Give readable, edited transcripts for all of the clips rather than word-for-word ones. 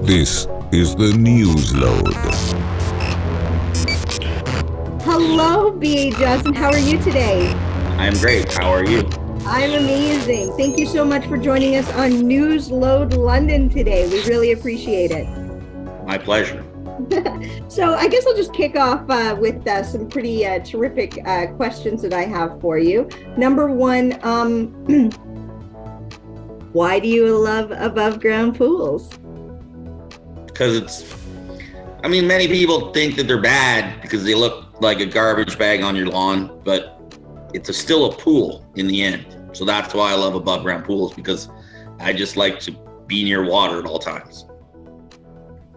This is the Newsload. Hello, B.A. Johnston. How are you today? I'm great. How are you? I'm amazing. Thank you so much for joining us on Newsload London today. We really appreciate it. My pleasure. So I guess I'll just kick off with some pretty terrific questions that I have for you. Number one, why do you love above ground pools? Because many people think that they're bad because they look like a garbage bag on your lawn, but it's still a pool in the end. So that's why I love above ground pools, because I just like to be near water at all times.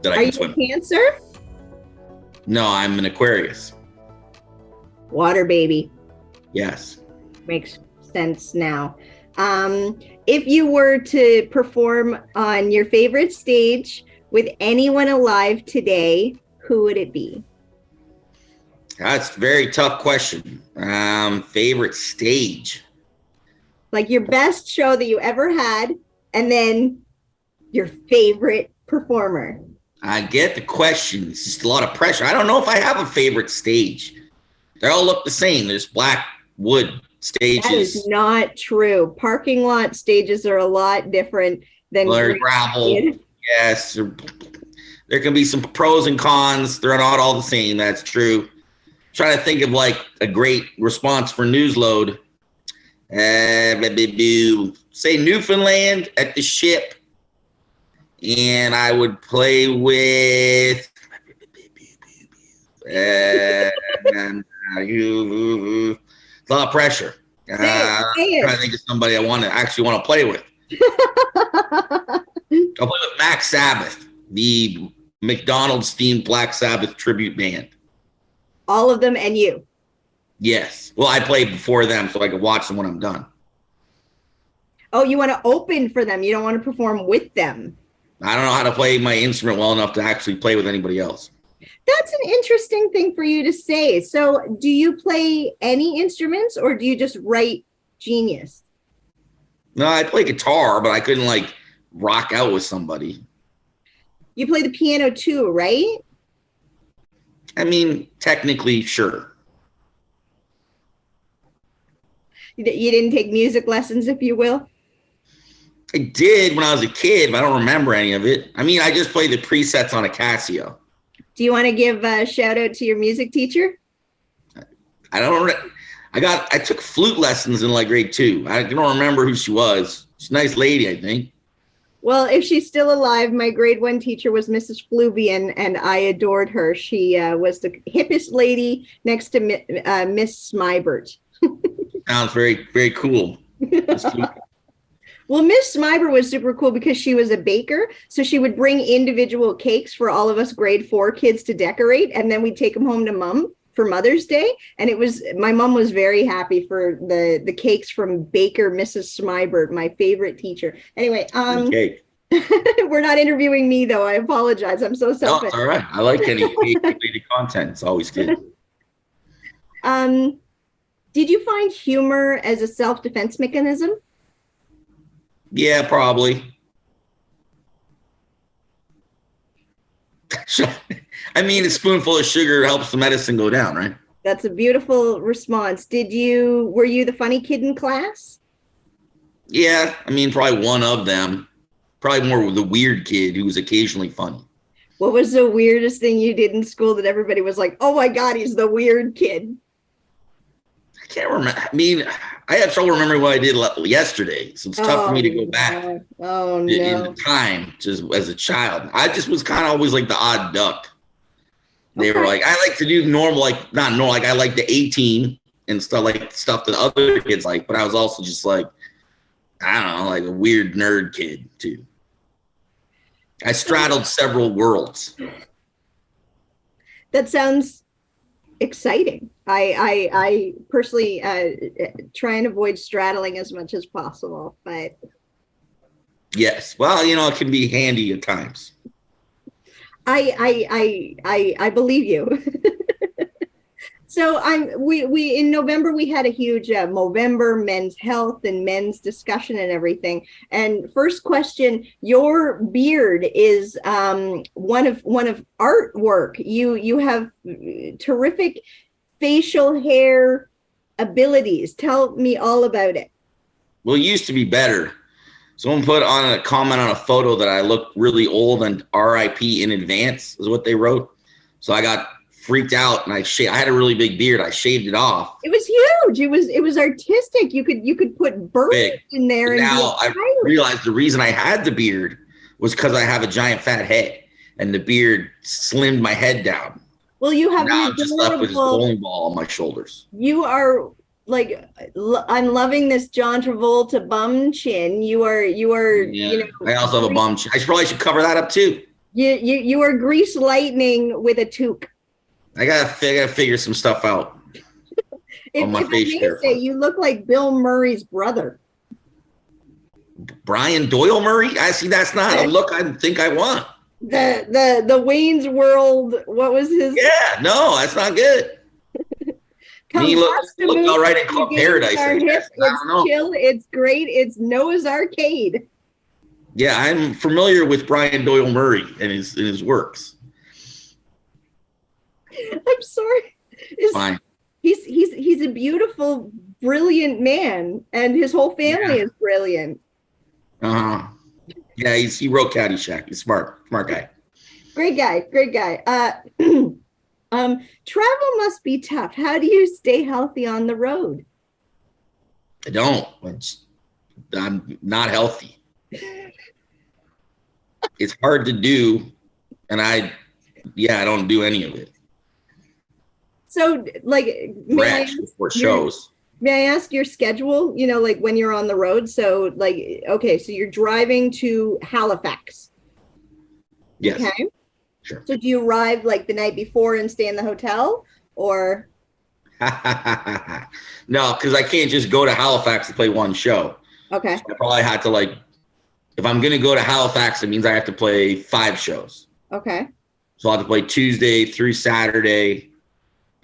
That I can swim. Are you a Cancer? No, I'm an Aquarius. Water baby. Yes. Makes sense now. If you were to perform on your favorite stage with anyone alive today, who would it be? That's a very tough question. Favorite stage? Like your best show that you ever had, and then your favorite performer. I get the question. It's just a lot of pressure. I don't know if I have a favorite stage. They all look the same. There's black wood stages. That is not true. Parking lot stages are a lot different than gravel. Yes. There can be some pros and cons. They're not all the same. That's true. Trying to think of like a great response for Newsload. Say Newfoundland at the ship. And I would play with it's a lot of pressure. I'm trying to think of somebody I actually want to play with. I'll play with Black Sabbath, the McDonald's themed Black Sabbath tribute band. All of them and you? Yes. Well, I played before them so I could watch them when I'm done. Oh, you want to open for them. You don't want to perform with them. I don't know how to play my instrument well enough to actually play with anybody else. That's an interesting thing for you to say. So do you play any instruments or do you just write genius? No, I play guitar, but I couldn't like rock out with somebody. You play the piano too, right? Technically, sure. You didn't take music lessons, if you will? I did when I was a kid, but I don't remember any of it. I just played the presets on a Casio. Do you want to give a shout out to your music teacher? I don't. I took flute lessons in like grade 2. I don't remember who she was. She's a nice lady, I think. Well, if she's still alive, my grade 1 teacher was Mrs. Fluvian, and I adored her. She was the hippest lady next to Miss Smybert. Sounds very, very cool. Well, Miss Smyber was super cool because she was a baker. So she would bring individual cakes for all of us grade 4 kids to decorate. And then we'd take them home to Mom for Mother's Day. And my mom was very happy for the cakes from Baker Mrs. Smyber, my favorite teacher. Anyway, we're not interviewing me, though. I apologize. I'm so selfish. No, it's all right. I like any cake-related content. It's always good. Did you find humor as a self-defense mechanism? Yeah, probably. A spoonful of sugar helps the medicine go down, right? That's a beautiful response. Were you the funny kid in class? Yeah, probably one of them. Probably more the weird kid who was occasionally funny. What was the weirdest thing you did in school that everybody was like, oh my God, he's the weird kid? I can't remember. I have trouble remembering what I did yesterday, so it's tough for me to go back in the time just as a child. I just was kind of always like the odd duck. They were like, I like to do normal, not normal, I like the 18 and stuff that other kids like, but I was also just like, I don't know, like a weird nerd kid too. I straddled several worlds. That sounds exciting. I personally try and avoid straddling as much as possible, but yes, well, it can be handy at times. I believe you. So we in November we had a huge Movember men's health and men's discussion and everything. And first question, your beard is one of artwork. You have terrific facial hair abilities. Tell me all about it. Well, it used to be better. Someone put on a comment on a photo that I look really old and RIP in advance is what they wrote. So I got freaked out and I had a really big beard. I shaved it off. It was huge. It was artistic. You could put birds in there. And now I realized the reason I had the beard was because I have a giant fat head and the beard slimmed my head down. Well, you have now I'm just left with this bowling ball on my shoulders. You are like, I'm loving this John Travolta bum chin. You are, yeah. You know. I also have a bum chin. I probably should cover that up too. You are grease lightning with a toque. I gotta figure some stuff out. On my face hair. You look like Bill Murray's brother. Brian Doyle Murray? I see. That's not a look I think I want. The Wayne's World. What was his? Yeah, no, that's not good. He look all right in Club Paradise. It's chill. It's great. It's Noah's Arcade. Yeah, I'm familiar with Brian Doyle Murray and his works. I'm sorry. Fine. He's a beautiful, brilliant man, and his whole family is brilliant. Yeah, he wrote Caddyshack. He's smart guy. Great guy. Travel must be tough. How do you stay healthy on the road? I don't. I'm not healthy. It's hard to do, and I don't do any of it. So, like, may I ask your schedule, you know, like when you're on the road? So, like, okay, so you're driving to Halifax. Yes. Okay. Sure. So do you arrive like the night before and stay in the hotel, or? No, because I can't just go to Halifax to play one show. Okay. So I probably had to, like, if I'm going to go to Halifax, it means I have to play 5 shows. Okay. So I'll have to play Tuesday through Saturday.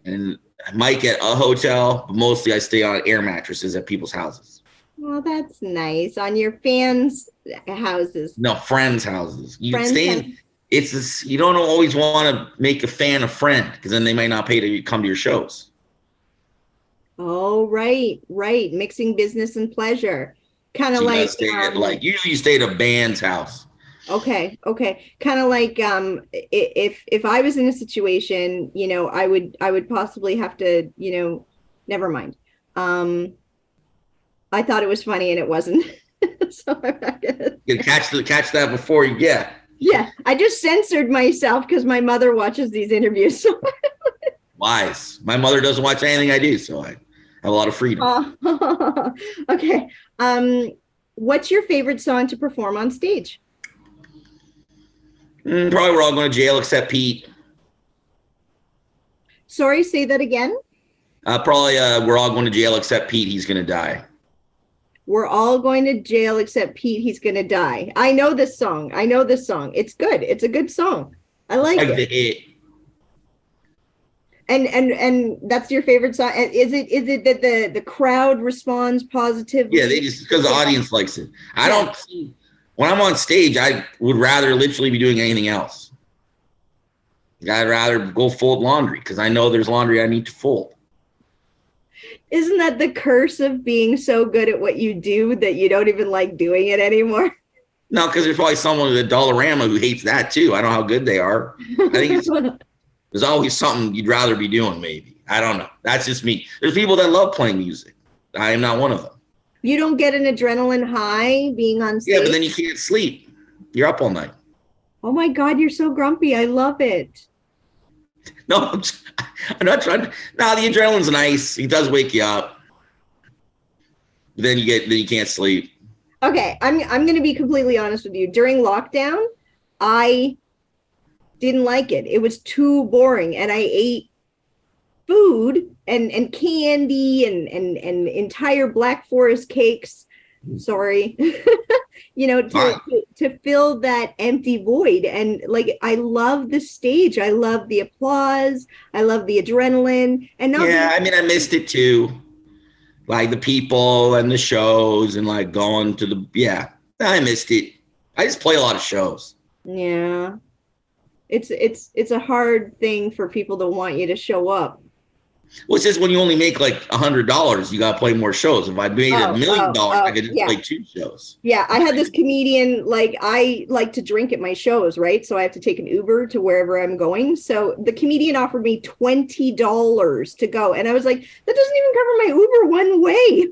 And I might get a hotel, but mostly I stay on air mattresses at people's houses. Well, that's nice. On your fans' houses. No, friends' houses. You don't always want to make a fan a friend, because then they might not pay to come to your shows. Oh, right. Mixing business and pleasure. Kind of like usually you stay at a band's house. Okay. Kind of like if I was in a situation, you know, I would possibly have to, you know, never mind. I thought it was funny and it wasn't. So I'm not gonna catch that before you get. Yeah, I just censored myself because my mother watches these interviews. So. Wise. My mother doesn't watch anything I do, so I have a lot of freedom. Okay. What's your favorite song to perform on stage? Probably We're All Going to Jail Except Pete. Sorry, say that again. Probably We're All Going to Jail Except Pete, He's Gonna Die. We're all going to jail except Pete, He's Gonna Die. I know this song. It's good. It's a good song. I like it. And that's your favorite song. Is it that the crowd responds positively? Yeah, they just, because the audience likes it. When I'm on stage, I would rather literally be doing anything else. I'd rather go fold laundry because I know there's laundry I need to fold. Isn't that the curse of being so good at what you do that you don't even like doing it anymore? No, because there's probably someone with a Dollarama who hates that too. I don't know how good they are. I think there's always something you'd rather be doing, maybe. I don't know. That's just me. There's people that love playing music. I am not one of them. You don't get an adrenaline high being on stage? Yeah, but then you can't sleep. You're up all night. Oh my God, you're so grumpy. I love it. No, I'm not trying to. No, the adrenaline's nice. It does wake you up. But then you can't sleep. Okay, I'm going to be completely honest with you. During lockdown, I didn't like it. It was too boring, and I ate food and candy and entire Black Forest cakes Sorry. To fill that empty void. And like, I love the stage. I love the applause. I love the adrenaline. And now, I missed it too. Like the people and the shows and like going to I missed it. I just play a lot of shows. Yeah. It's a hard thing for people to want you to show up. Well, it's just when you only make like $100, you got to play more shows. If I made $1 million, I could just play 2 shows. Yeah, I had this comedian, like, I like to drink at my shows, right? So I have to take an Uber to wherever I'm going. So the comedian offered me $20 to go. And I was like, that doesn't even cover my Uber one way.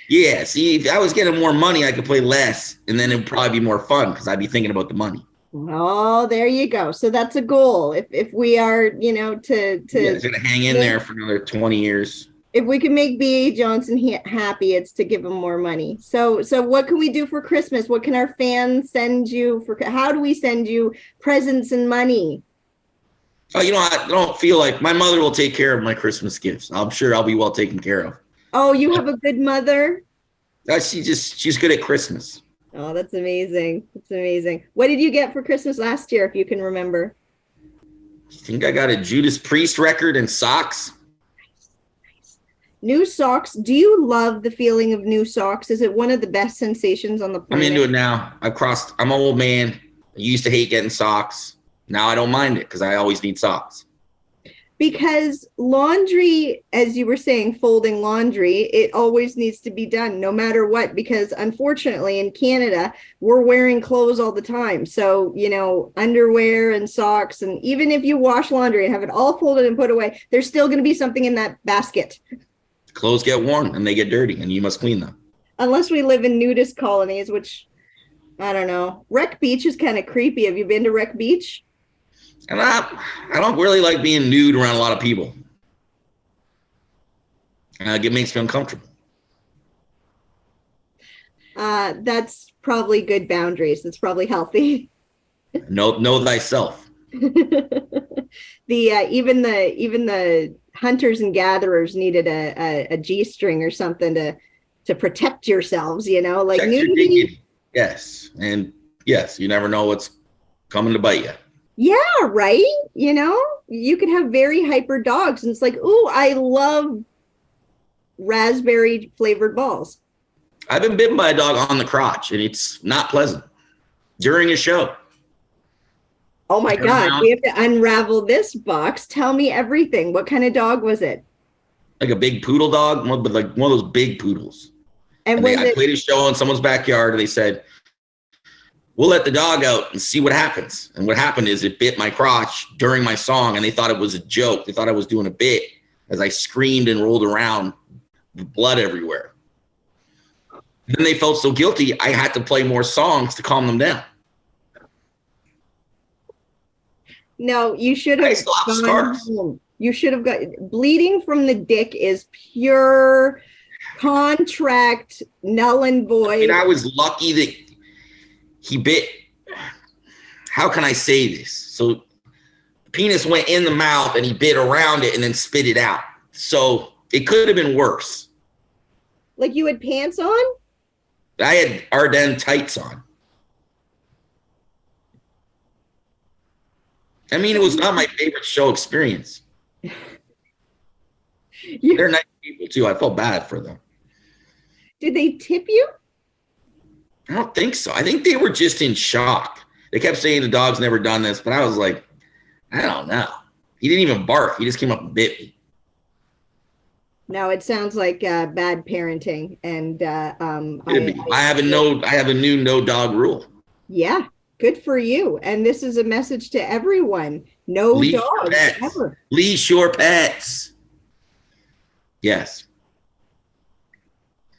Yeah, see, if I was getting more money, I could play less. And then it'd probably be more fun because I'd be thinking about the money. Oh, there you go. So that's a goal. If we are, it's gonna hang in there for another 20 years. If we can make B.A. Johnston happy, it's to give him more money. So what can we do for Christmas? What can our fans send you how do we send you presents and money? Oh, I don't feel like my mother will take care of my Christmas gifts. I'm sure I'll be well taken care of. Oh, you have a good mother? She's good at Christmas. Oh, that's amazing. That's amazing. What did you get for Christmas last year, if you can remember? I think I got a Judas Priest record and socks. Nice. New socks. Do you love the feeling of new socks? Is it one of the best sensations on the planet? I'm into it now. I'm an old man. I used to hate getting socks. Now I don't mind it because I always need socks. Because laundry, as you were saying, folding laundry, it always needs to be done no matter what, because unfortunately in Canada, we're wearing clothes all the time. So, underwear and socks, and even if you wash laundry and have it all folded and put away, there's still going to be something in that basket. Clothes get worn and they get dirty and you must clean them. Unless we live in nudist colonies, which, I don't know. Wreck Beach is kind of creepy. Have you been to Wreck Beach? And I don't really like being nude around a lot of people. It makes me uncomfortable. That's probably good boundaries. That's probably healthy. Know thyself. Even the hunters and gatherers needed a G-string or something to protect yourselves. Like nudity. Yes, and yes, you never know what's coming to bite you. Yeah, right. You could have very hyper dogs and it's like, ooh, I love raspberry flavored balls. I've been bitten by a dog on the crotch and it's not pleasant during a show. Oh my God, we have to unravel this box. Tell me everything. What kind of dog was it? Like a big poodle dog, but like one of those big poodles. And I played a show in someone's backyard and they said, we'll let the dog out and see what happens. And what happened is it bit my crotch during my song and they thought it was a joke. They thought I was doing a bit as I screamed and rolled around with blood everywhere. Then they felt so guilty, I had to play more songs to calm them down. No, you should have. I still have scars. You should have got bleeding from the dick is pure contract, null and void. I was lucky that he bit. How can I say this? So the penis went in the mouth and he bit around it and then spit it out. So it could have been worse. Like you had pants on? I had Ardennes tights on. I mean, it was not my favorite show experience. They're nice people too. I felt bad for them. Did they tip you? I don't think so. I think they were just in shock. They kept saying the dog's never done this, but I was like, I don't know. He didn't even bark. He just came up and bit me. No, it sounds like bad parenting. And I have a new no dog rule. Yeah, good for you. And this is a message to everyone: no Leash dogs ever. Leash your pets. Yes.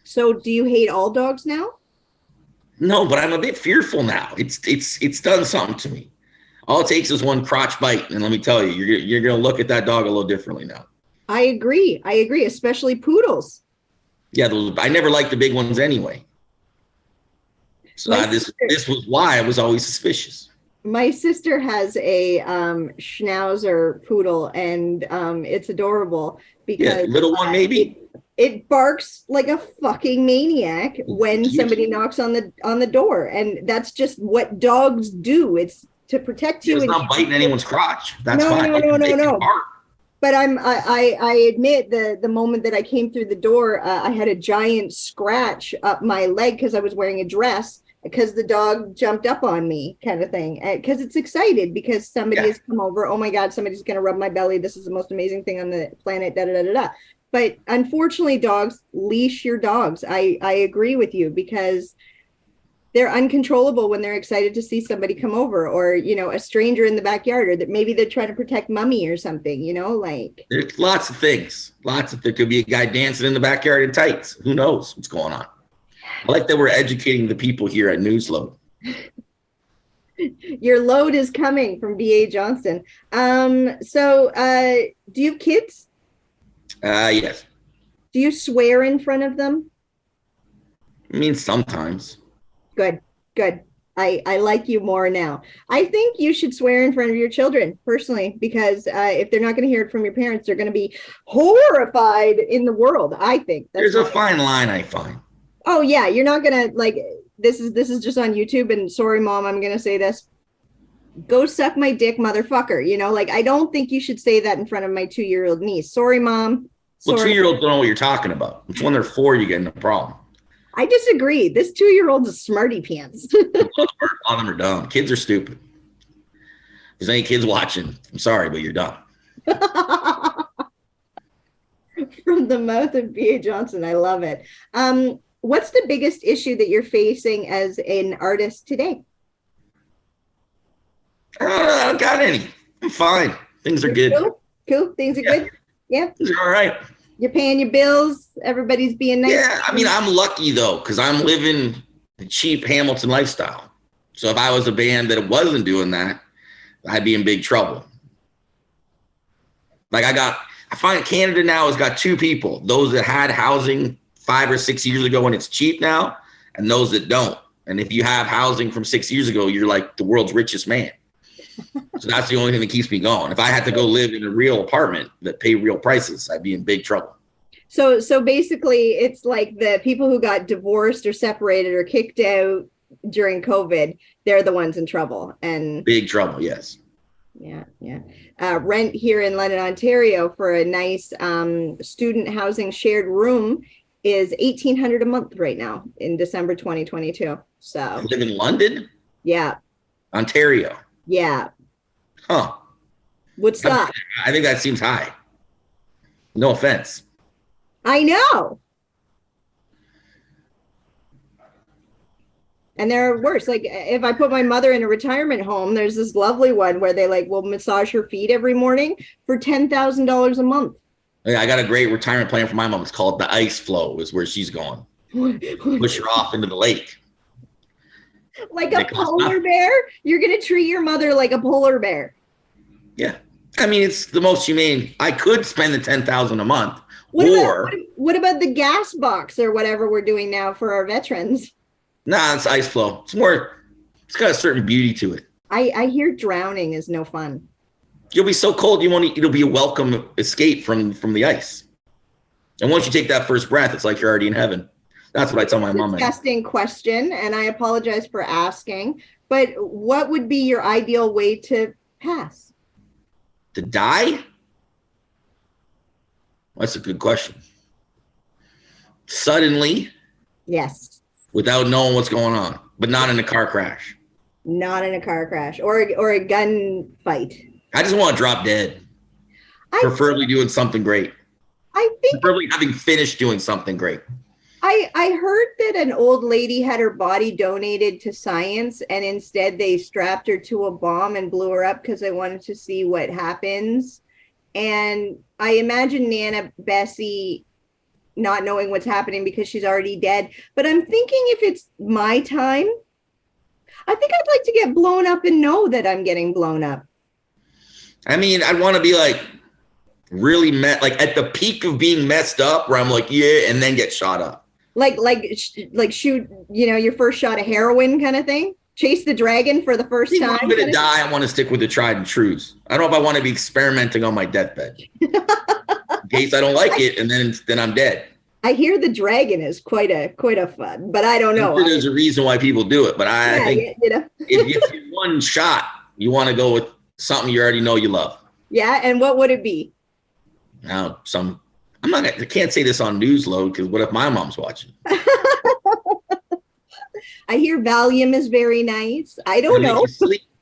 So, do you hate all dogs now? No, but I'm a bit fearful now. It's done something to me. All it takes is one crotch bite, and let me tell you, you're gonna look at that dog a little differently now. I agree, especially poodles. Yeah, I never liked the big ones anyway. So this was why I was always suspicious. My sister has a Schnauzer poodle, and it's adorable because little one maybe. it barks like a fucking maniac when somebody knocks on the door, and that's just what dogs do. It's to protect you. It's not biting anyone's crotch. That's fine. No. But I admit the moment that I came through the door, I had a giant scratch up my leg because I was wearing a dress because the dog jumped up on me, kind of thing. Because it's excited because somebody has come over. Oh my God, somebody's going to rub my belly. This is the most amazing thing on the planet. Da da da da. But unfortunately, dogs, leash your dogs. I agree with you because they're uncontrollable when they're excited to see somebody come over, or, you know, a stranger in the backyard, or that maybe they're trying to protect mommy or something, you know, like. There's lots of things. There could be a guy dancing in the backyard in tights. Who knows what's going on? I like that we're educating the people here at Newsload. Your load is coming from B.A. Johnston. So do you have kids? Yes. Do you swear in front of them? I mean, sometimes. Good. I like you more now. I think you should swear in front of your children, personally, because if they're not going to hear it from your parents, they're going to be horrified in the world. I think there's a fine line, I find. Oh yeah, you're not going to, like, this is just on YouTube, and sorry, Mom, I'm going to say this. Go suck my dick, motherfucker. You know, like, I don't think you should say that in front of my 2-year-old niece. Sorry, Mom. Well, 2-year-olds don't know what you're talking about. It's when they're 4 you get in a problem. I disagree. This 2-year-old's a smarty pants. All of them are dumb. Kids are stupid. If there's any kids watching, I'm sorry, but you're dumb. From the mouth of B.A. Johnston. I love it. What's the biggest issue that you're facing as an artist today? I don't got any. I'm fine. Things are good. Cool. Things are good. Yeah. Things are all right. You're paying your bills. Everybody's being nice. Yeah, I mean, I'm lucky though, because I'm living the cheap Hamilton lifestyle. So if I was a band that wasn't doing that, I'd be in big trouble. Like I find Canada now has got two people: those that had housing 5 or 6 years ago when it's cheap now, and those that don't. And if you have housing from 6 years ago, you're like the world's richest man. So that's the only thing that keeps me going. If I had to go live in a real apartment that pay real prices, I'd be in big trouble. So basically, it's like the people who got divorced or separated or kicked out during COVID, they're the ones in trouble. And big trouble, yes. Yeah. Rent here in London, Ontario for a nice student housing shared room is $1,800 a month right now in December 2022. So you live in London? Yeah. Ontario? Yeah. Huh. What's that? I think that seems high. No offense. I know. And there are worse. Like if I put my mother in a retirement home, there's this lovely one where they will massage her feet every morning for $10,000 a month. I got a great retirement plan for my mom. It's called the Ice Flow, is where she's going. Push her off into the lake. Like a polar bear? You're going to treat your mother like a polar bear. Yeah. I mean, it's the most humane. I could spend the $10,000 a month. What about the gas box or whatever we're doing now for our veterans? Nah, it's Ice Flow. It's got a certain beauty to it. I hear drowning is no fun. You'll be so cold, it'll be a welcome escape from the ice. And once you take that first breath, it's like you're already in heaven. That's what I tell my mom. Disgusting question, and I apologize for asking, but what would be your ideal way to pass? To die? That's a good question. Suddenly? Yes. Without knowing what's going on, but not in a car crash. Not in a car crash or a gun fight. I just want to drop dead. Preferably doing something great. Preferably having finished doing something great. I heard that an old lady had her body donated to science, and instead they strapped her to a bomb and blew her up because they wanted to see what happens. And I imagine Nana Bessie not knowing what's happening because she's already dead. But I'm thinking if it's my time, I think I'd like to get blown up and know that I'm getting blown up. I mean, I want to be really at the peak of being messed up where I'm like, yeah, and then get shot up. Like shoot, your first shot of heroin kind of thing. Chase the dragon for the first time. If I'm going to die, I want to stick with the tried and trues. I don't know if I want to be experimenting on my deathbed. In case I don't like it, and then I'm dead. I hear the dragon is quite a fun, but I don't know. There's a reason why people do it, but I think if you one shot, you want to go with something you already know you love. Yeah, and what would it be? Now, I can't say this on Newsload because what if my mom's watching? I hear Valium is very nice. I don't know.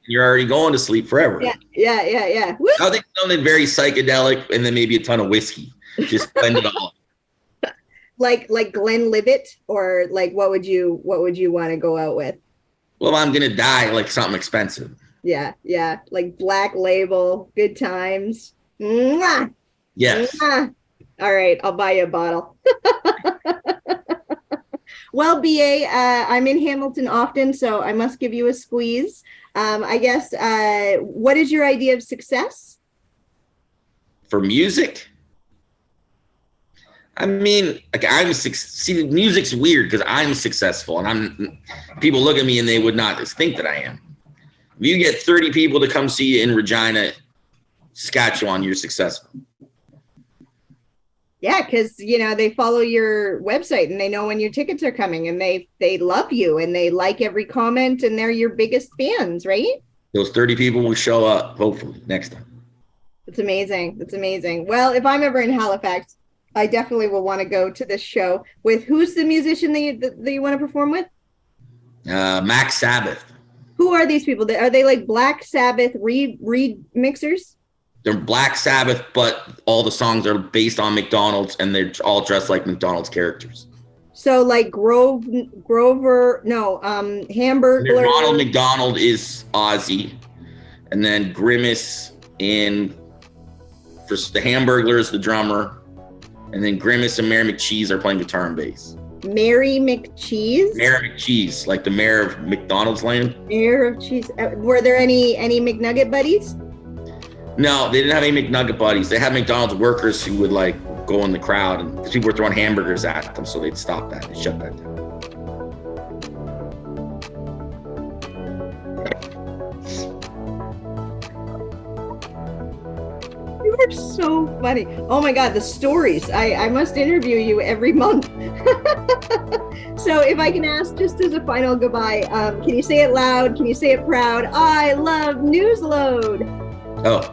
You're already going to sleep forever. Yeah. Woo! I think something very psychedelic, and then maybe a ton of whiskey. Just blend it all. Like Glenlivet, or like what would you want to go out with? Well, I'm gonna die, like something expensive. Yeah, like Black Label, Good Times. Mwah! Yes. Mwah! All right, I'll buy you a bottle. Well, BA, I'm in Hamilton often, so I must give you a squeeze. I guess, what is your idea of success? For music? I mean, like music's weird because I'm successful, and people look at me and they would not think that I am. If you get 30 people to come see you in Regina, Saskatchewan, you're successful. Yeah, because they follow your website and they know when your tickets are coming, and they love you and they like every comment and they're your biggest fans, right? Those 30 people will show up hopefully next time. It's amazing. It's amazing. Well, if I'm ever in Halifax, I definitely will want to go to this show with who's the musician that you want to perform with? Max Sabbath. Who are these people? Are they like Black Sabbath remixers? They're Black Sabbath, but all the songs are based on McDonald's, and they're all dressed like McDonald's characters. So like Hamburglar. Ronald McDonald is Ozzy, and then Grimace for the Hamburglar, the drummer, and then Grimace and Mary McCheese are playing guitar and bass. Mary McCheese? Mary McCheese, like the mayor of McDonald's land. Mayor of Cheese. Were there any McNugget buddies? No, they didn't have any McNugget buddies. They had McDonald's workers who would like go in the crowd, and people were throwing hamburgers at them, so they'd stop that. They shut that down. You are so funny. Oh my God, the stories. I must interview you every month. So if I can ask just as a final goodbye, can you say it loud? Can you say it proud? I love Newsload. Oh,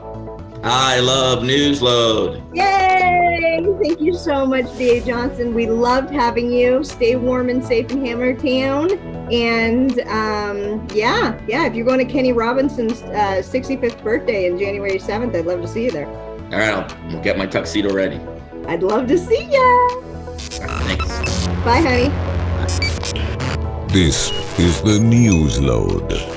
I love Newsload. Yay! Thank you so much, B.A. Johnston. We loved having you. Stay warm and safe in Hammertown. And if you're going to Kenny Robinson's 65th birthday on January 7th, I'd love to see you there. All right, I'll get my tuxedo ready. I'd love to see ya. Thanks. Bye, honey. This is the Newsload.